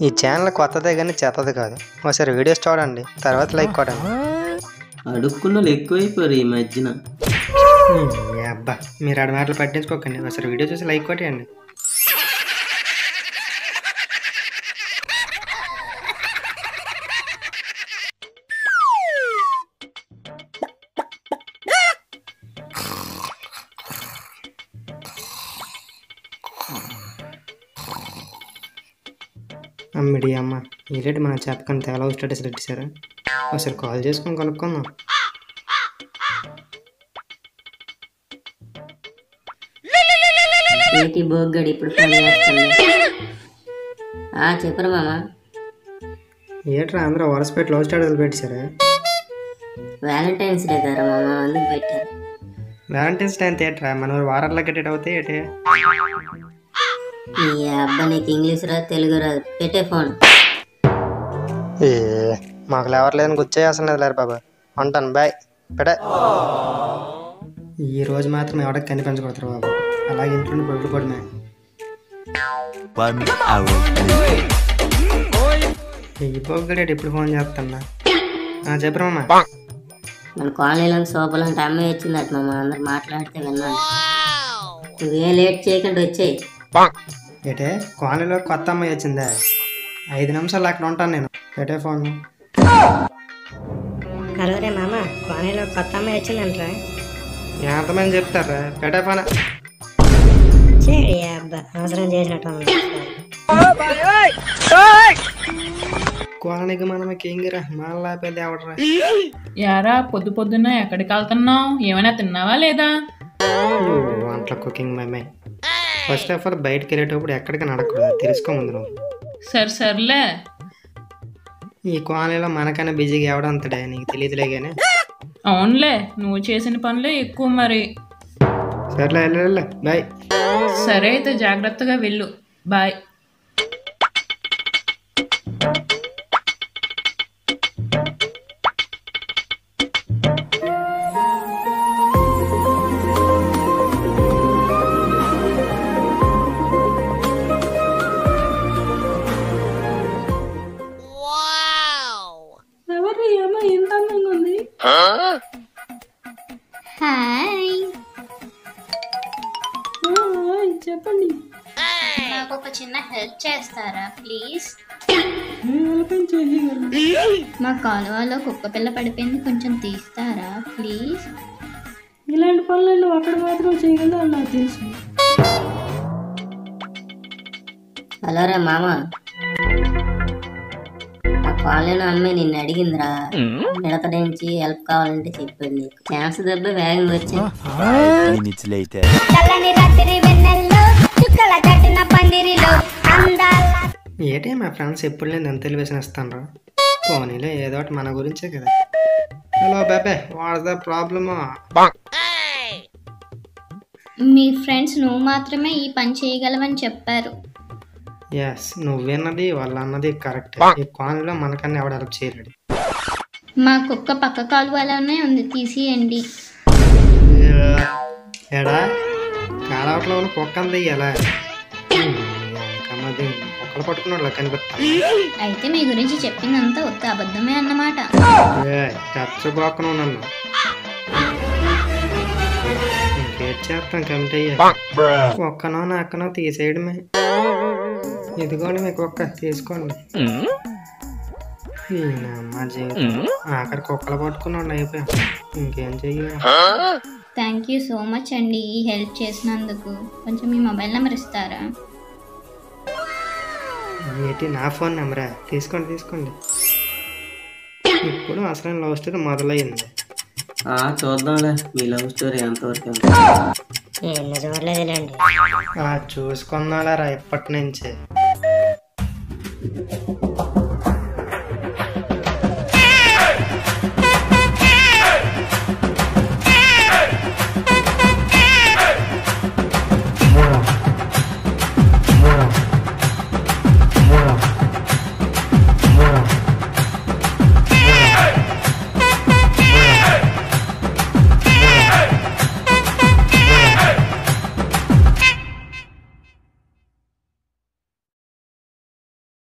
ఈ ఛానల్ కొత్తదే కానీ చెత్తది కాదు. ఒకసారి వీడియోస్ చూడండి, తర్వాత లైక్ కొట్టండి. అడుక్కున్నోళ్ళు ఎక్కువైపోయారు ఈ మధ్యన. అబ్బా మీరు ఆడ మాటలు పట్టించుకోకండి, ఒకసారి వీడియో చూసి లైక్ కొట్టేయండి. అమ్మిడి అమ్మ ఈరేటి మనం చెప్పకుండా తెగ లవ్ స్టేటస్ పెట్టేశారా? ఒకసారి కాల్ చేసుకొని కనుక్కుందాం. ఏంటి బోగ్గడి ఇప్పుడు ఫోన్ చేస్తాను. చెప్పరు మామ. ఏట్రా అందరూ వరసపెట్టి లవ్ స్టేటస్ పెట్టేశారా? వ్యాలంటైన్స్ డే కదా మామ, అందుకు పెట్టారు. వ్యాలంటైన్స్ డే అంతే ఏట్రా, మన వారాల్లో కట్టేట్ అవుతాయి ఏటే? ఈ అబ్బా నీకు ఇంగ్లీష్ రాదు తెలుగు రాదు, పెట్టే ఫోన్. ఏ మాకు ఎవరు లేదని గుర్చేయాల్సిన లేదు లేరు బాబా, ఉంటాను బాయ్ పెట్టే. ఈ రోజు మాత్రం ఎవరికి కనిపించకూడదు బాబు, అలాగే ఇంట్లో పడుకోవడమే. ఈ పోగడేటి ఎప్పుడు ఫోన్ చేస్తున్నా? చెప్పరమ్మా. మన కాలనీలో సోపలు అంటే అమ్మాయి వచ్చింది అట్ మామ, అందరు మాట్లాడితే విన్నాను. నువ్వేం లేట్ చేయకుండా వచ్చేయి. ఏటే కాలనీలో కొత్త అమ్మాయి వచ్చిందా? 5 నిమిషాలు అక్కడ ఉంటాను నేను, పెట్టే ఫోన్. హలో రే మామ, కాలనీలో కొత్త అమ్మాయి వచ్చిందంటరా? ఎంతమంది చెప్తారా? పెట్టే ఫోన్. చేడి అబ్బా అవసరం చేసినట్టు ఉంది. కాలనీకి మనకి ఏంగిరా మళ్ళా పెద్ద ఎవడరా? యారా పొద్దు పొద్దున్న ఎక్కడికి వెళ్తున్నావు? ఏమైనా తిన్నావా లేదా? వంటల cooking my first of all బయటకు వెళ్ళేటప్పుడు ఎక్కడికి నడకూడదు, తెలుసుకో ముందు నువ్వు. సర్లే. ఈ కాలనీలో మనకన్నా బిజీగా ఎవడంతడే నీకు తెలియదులే కానీ. అవునులే, నువ్వు చేసిన పనులే ఎక్కువ మరి. సర్లే వెళ్ళు బాయ్. సరే అయితే జాగ్రత్తగా వెళ్ళు, బాయ్. ఎవరు ఏమో ఎంత అందంగా ఉంది? హాయ్, చెప్పండి. నాకు ఒక చిన్న హెల్ప్ చేస్తారా ప్లీజ్? మా కాలువలో కుక్క పిల్ల పడిపోయింది, కొంచెం తీస్తారా ప్లీజ్? ఇలాంటి పనులు అక్కడ మాత్రం చేయగలదా నాకు తెలుసు. హలో రే మామ, ఆ కాలనీలో అమ్మాయి నిన్ను అడిగిందిరా, మిడతడించి హెల్ప్ కావాలంటే చెప్పాడు. నీకు ఛాన్స్ దెబ్బ వేగంగా వచ్చా. ఏటే మా ఫ్రెండ్స్ ఎప్పుడు నేను ఎంత తెలివేసినేస్తాను రా. పోనీలే ఏదో ఒకటి మన గురించే కదా. హలో బాబే, what's the problem? Me friends నువ్వు మాత్రమే ఈ పని చేయగలవని చెప్పారు. ఎస్, నువ్వేన్నది వాళ్ళు అన్నది కరెక్ట్. ఈ కాలనీలో మనకన్నా ఎవడ హెల్ప్ చేయలేడు. మా కుక్క పక్క కాలువలోనే ఉంది, తీసియండి. ఎడా కాలవట్లో ఉన్న కుక్క అంది ఎలా? ఇంకమ్మది కుక్కలు పట్టుకున్నాడు కనిపిస్తా. అయితే మీ గురించి చెప్పిందంతా ఒక్క అబద్ధమే అన్నమాట. చచ్చబోకను నన్ను ఇంకేట్ చేస్తాం కమిట్ అయ్యా. ఒక్కనో నాకనో తీసేయడమే. ఇదిగోండి మీకు ఒక్క తీసుకోండి. మా జీవితం ఆఖరి కుక్కలు పట్టుకున్నాడు అయిపోయా, ఇంకేం చెయ్యాలి. థ్యాంక్ యూ సో మచ్ అండి ఈ హెల్ప్ చేసినందుకు. కొంచెం మీ మొబైల్ నెంబర్ ఇస్తారా? ఏంటి నా ఫోన్ నెంబరా? తీసుకోండి తీసుకోండి. ఇప్పుడు అసలు లవ్ స్టోరీ మొదలయ్యింది. చూద్దాంలే మీ లవ్ స్టోరీ ఎంతవరకు. ఏం చూడలేదులేండి. చూసుకున్నారా ఇప్పటి నుంచే.